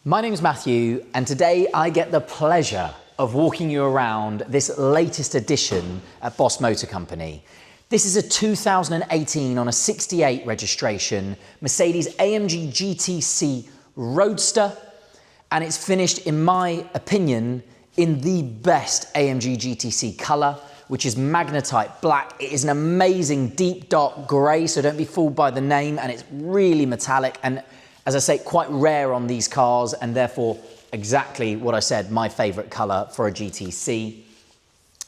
My name is Matthew, and today I get the pleasure of walking you around this latest edition at Boss Motor Company. This is a 2018 on a 68 registration Mercedes AMG GTC Roadster, and it's finished, in my opinion, in the best AMG GTC colour, which is Magnetite black. It is an amazing deep dark grey, so don't be fooled by the name, and it's really metallic and, as I say, quite rare on these cars, and therefore exactly what I said, my favourite colour for a GTC.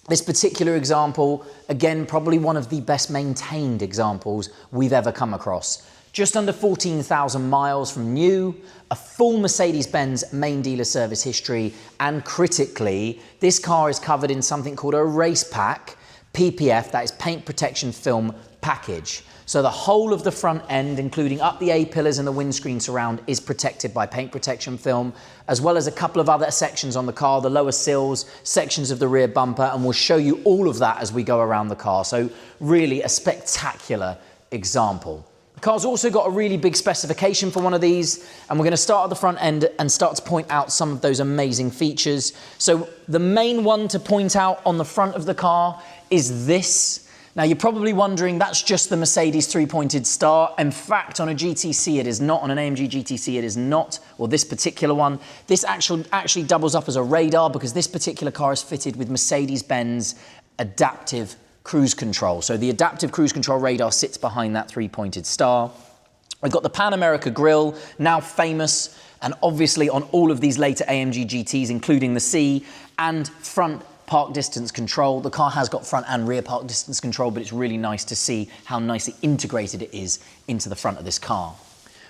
This particular example, again, probably one of the best maintained examples we've ever come across. Just under 14,000 miles from new, a full Mercedes-Benz main dealer service history, and critically, this car is covered in something called a race pack, PPF, that is paint protection film package. So the whole of the front end, including up the A-pillars and the windscreen surround, is protected by paint protection film, as well as a couple of other sections on the car, the lower sills, sections of the rear bumper, and we'll show you all of that as we go around the car. So really a spectacular example. The car's also got a really big specification for one of these, and we're going to start at the front end and start to point out some of those amazing features. So the main one to point out on the front of the car is this. Now you're probably wondering, that's just the Mercedes three-pointed star. In fact, on a GTC it is not, on an AMG GTC it is not, or this particular one. This actually doubles up as a radar because this particular car is fitted with Mercedes-Benz adaptive cruise control. So the adaptive cruise control radar sits behind that three-pointed star. We've got the Pan America grille, now famous, and obviously on all of these later AMG GTs, including the C, and front park distance control. The car has got front and rear park distance control, but it's really nice to see how nicely integrated it is into the front of this car.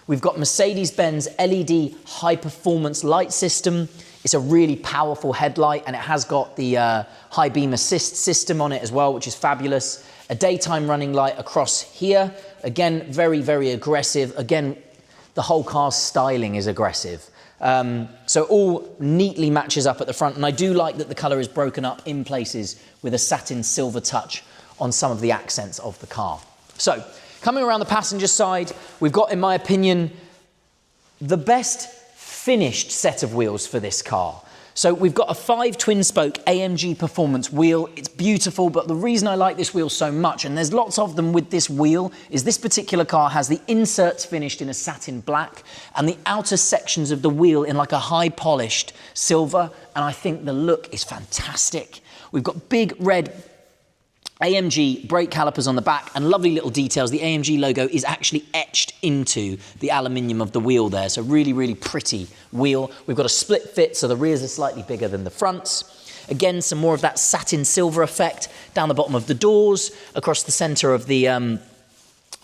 We've got Mercedes-Benz LED high performance light system. It's a really powerful headlight, and it has got the high beam assist system on it as well, which is fabulous. A daytime running light across here. Again, very, very aggressive. Again, the whole car's styling is aggressive. So all neatly matches up at the front, and I do like that the colour is broken up in places with a satin silver touch on some of the accents of the car. So coming around the passenger side, we've got, in my opinion, the best finished set of wheels for this car. So we've got a 5 twin-spoke AMG performance wheel. It's beautiful, but the reason I like this wheel so much, and there's lots of them with this wheel, is this particular car has the inserts finished in a satin black and the outer sections of the wheel in like a high polished silver, and I think the look is fantastic. We've got big red AMG brake calipers on the back and lovely little details. The AMG logo is actually etched into the aluminium of the wheel there, so really, really pretty wheel. We've got a split fit, so the rears are slightly bigger than the fronts. Again, some more of that satin silver effect down the bottom of the doors, across the center of the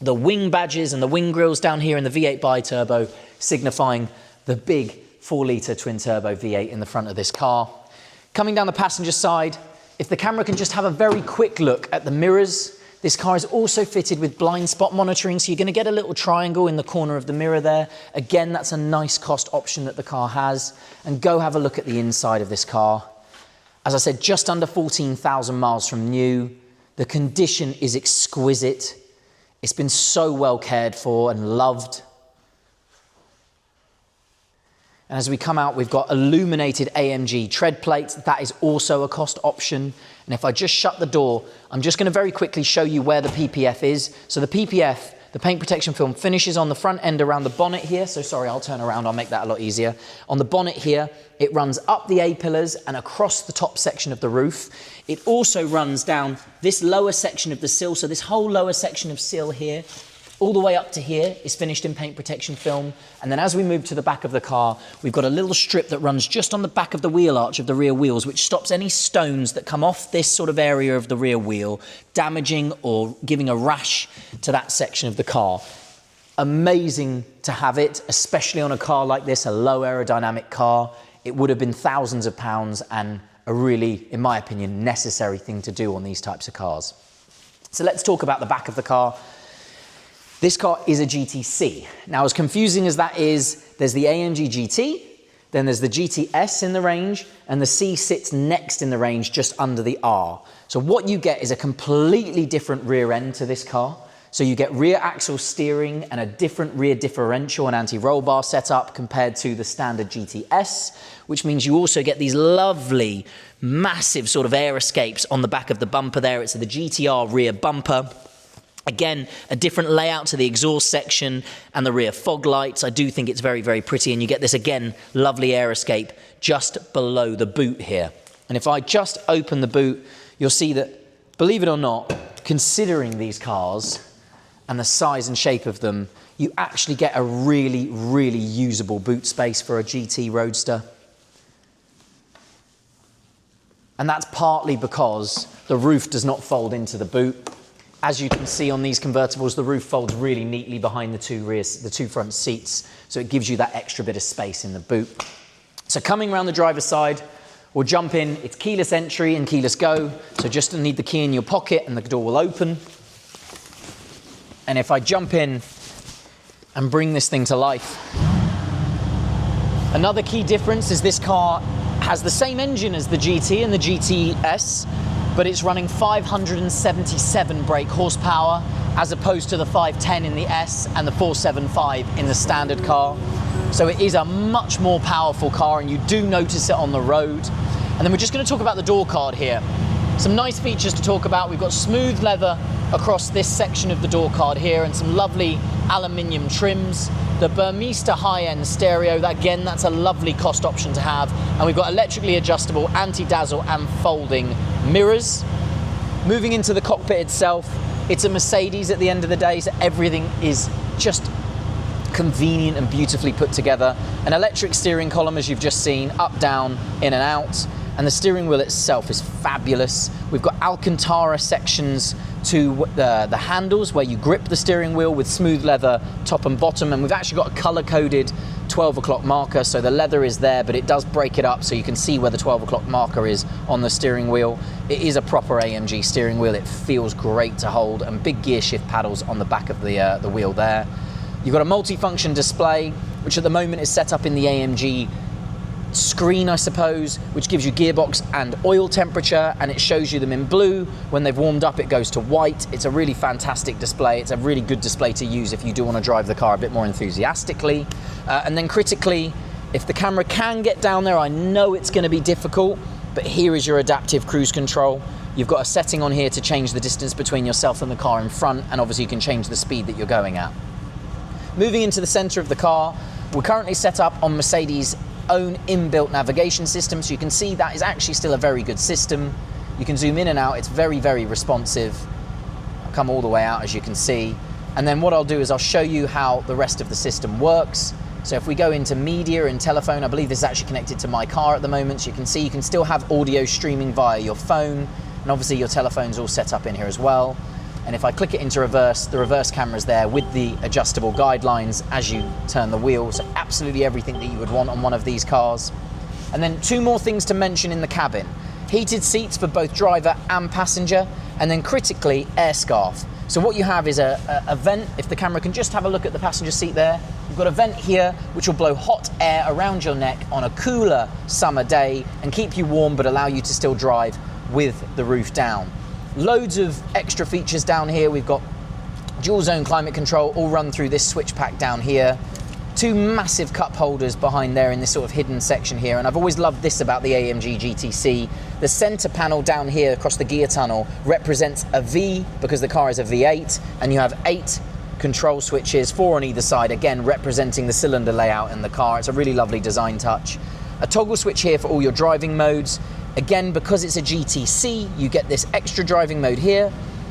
wing badges and the wing grills down here in the V8 bi-turbo, signifying the big 4-litre twin-turbo V8 in the front of this car. Coming down the passenger side, if the camera can just have a very quick look at the mirrors, this car is also fitted with blind spot monitoring, so you're going to get a little triangle in the corner of the mirror there. Again, that's a nice cost option that the car has. And go have a look at the inside of this car. As I said, just under 14,000 miles from new. The condition is exquisite. It's been so well cared for and loved. And as we come out, we've got illuminated AMG tread plates. That is also a cost option. And if I just shut the door, I'm just going to very quickly show you where the PPF is. So the PPF, the paint protection film, finishes on the front end around the bonnet here. So sorry, I'll turn around, I'll make that a lot easier. On the bonnet here, it runs up the A-pillars and across the top section of the roof. It also runs down this lower section of the sill. So this whole lower section of sill here, all the way up to here, is finished in paint protection film. And then as we move to the back of the car, we've got a little strip that runs just on the back of the wheel arch of the rear wheels, which stops any stones that come off this sort of area of the rear wheel, damaging or giving a rash to that section of the car. Amazing to have it, especially on a car like this, a low aerodynamic car. It would have been thousands of pounds and a really, in my opinion, necessary thing to do on these types of cars. So let's talk about the back of the car. This car is a GTC. Now, as confusing as that is, there's the AMG GT, then there's the GTS in the range, and the C sits next in the range just under the R. So what you get is a completely different rear end to this car. So you get rear axle steering and a different rear differential and anti-roll bar setup compared to the standard GTS, which means you also get these lovely, massive sort of air escapes on the back of the bumper there. It's the GTR rear bumper. Again, a different layout to the exhaust section and the rear fog lights. I do think it's very, very pretty, and you get this, again, lovely air escape just below the boot here. And if I just open the boot, you'll see that, believe it or not, considering these cars and the size and shape of them, you actually get a really, really usable boot space for a GT Roadster. And that's partly because the roof does not fold into the boot. As you can see on these convertibles, the roof folds really neatly behind the two front seats, so it gives you that extra bit of space in the boot. So coming around the driver's side, we'll jump in. It's keyless entry and keyless go, so just need the key in your pocket and the door will open. And if I jump in and bring this thing to life, another key difference is this car has the same engine as the GT and the GTS, but it's running 577 brake horsepower as opposed to the 510 in the S and the 475 in the standard car. So it is a much more powerful car, and you do notice it on the road. And then we're just going to talk about the door card here. Some nice features to talk about. We've got smooth leather across this section of the door card here and some lovely aluminium trims. The Burmester high-end stereo, again, that's a lovely cost option to have. And we've got electrically adjustable anti-dazzle and folding mirrors. Moving into the cockpit itself, it's a Mercedes at the end of the day, so everything is just convenient and beautifully put together. An electric steering column, as you've just seen, up, down, in and out. And the steering wheel itself is fabulous. We've got Alcantara sections to the handles where you grip the steering wheel with smooth leather top and bottom, and we've actually got a color-coded 12 o'clock marker, so the leather is there, but it does break it up so you can see where the 12 o'clock marker is on the steering wheel. It is a proper AMG steering wheel. It feels great to hold, and big gear shift paddles on the back of the wheel there. You've got a multi-function display, which at the moment is set up in the AMG screen, I suppose, which gives you gearbox and oil temperature, and it shows you them in blue. When they've warmed up, it goes to white. It's a really fantastic display. It's a really good display to use if you do want to drive the car a bit more enthusiastically. And then critically, if the camera can get down there, I know it's going to be difficult, but here is your adaptive cruise control. You've got a setting on here to change the distance between yourself and the car in front, and obviously you can change the speed that you're going at. Moving into the center of the car, we're currently set up on Mercedes' own inbuilt navigation system, so you can see that is actually still a very good system. You can zoom in and out. It's very, very responsive. I'll come all the way out, as you can see. And then what I'll do is I'll show you how the rest of the system works. So if we go into media and telephone, I believe this is actually connected to my car at the moment, so you can see you can still have audio streaming via your phone, and obviously your telephone's all set up in here as well. And if I click it into reverse, the reverse camera's there with the adjustable guidelines as you turn the wheel. So absolutely everything that you would want on one of these cars. And then two more things to mention in the cabin. Heated seats for both driver and passenger, and then critically, air scarf. So what you have is a vent. If the camera can just have a look at the passenger seat there, you've got a vent here which will blow hot air around your neck on a cooler summer day and keep you warm but allow you to still drive with the roof down. Loads of extra features down here. We've got dual zone climate control all run through this switch pack down here. Two massive cup holders behind there in this sort of hidden section here, and I've always loved this about the AMG GTC. The center panel down here across the gear tunnel represents a V because the car is a V8, and you have 8 control switches, 4 on either side, again representing the cylinder layout in the car. It's a really lovely design touch. A toggle switch here for all your driving modes. Again, because it's a GTC, you get this extra driving mode here,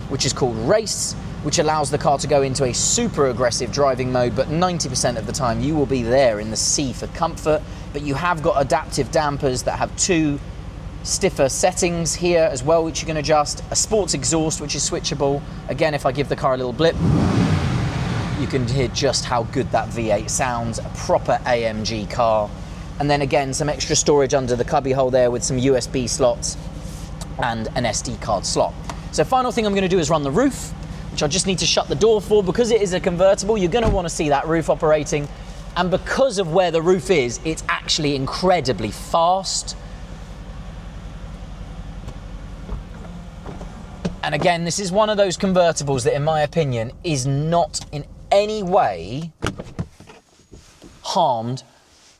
which is called Race, which allows the car to go into a super aggressive driving mode, but 90% of the time you will be there in the C for comfort. But you have got adaptive dampers that have 2 stiffer settings here as well, which you can adjust. A sports exhaust, which is switchable. Again, if I give the car a little blip, you can hear just how good that V8 sounds, a proper AMG car. And then again, some extra storage under the cubby hole there with some USB slots and an SD card slot. So final thing I'm going to do is run the roof, which I just need to shut the door for. Because it is a convertible, you're going to want to see that roof operating. And because of where the roof is, it's actually incredibly fast. And again, this is one of those convertibles that, in my opinion, is not in any way harmed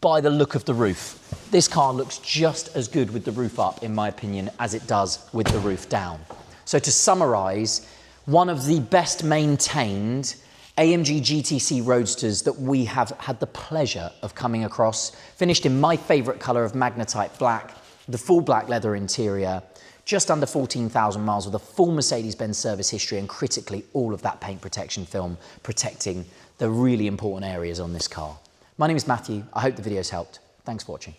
by the look of the roof. This car looks just as good with the roof up, in my opinion, as it does with the roof down. So to summarise, one of the best maintained AMG GTC Roadsters that we have had the pleasure of coming across, finished in my favourite colour of Magnetite black, the full black leather interior, just under 14,000 miles with a full Mercedes-Benz service history, and critically all of that paint protection film protecting the really important areas on this car. My name is Matthew. I hope the video's helped. Thanks for watching.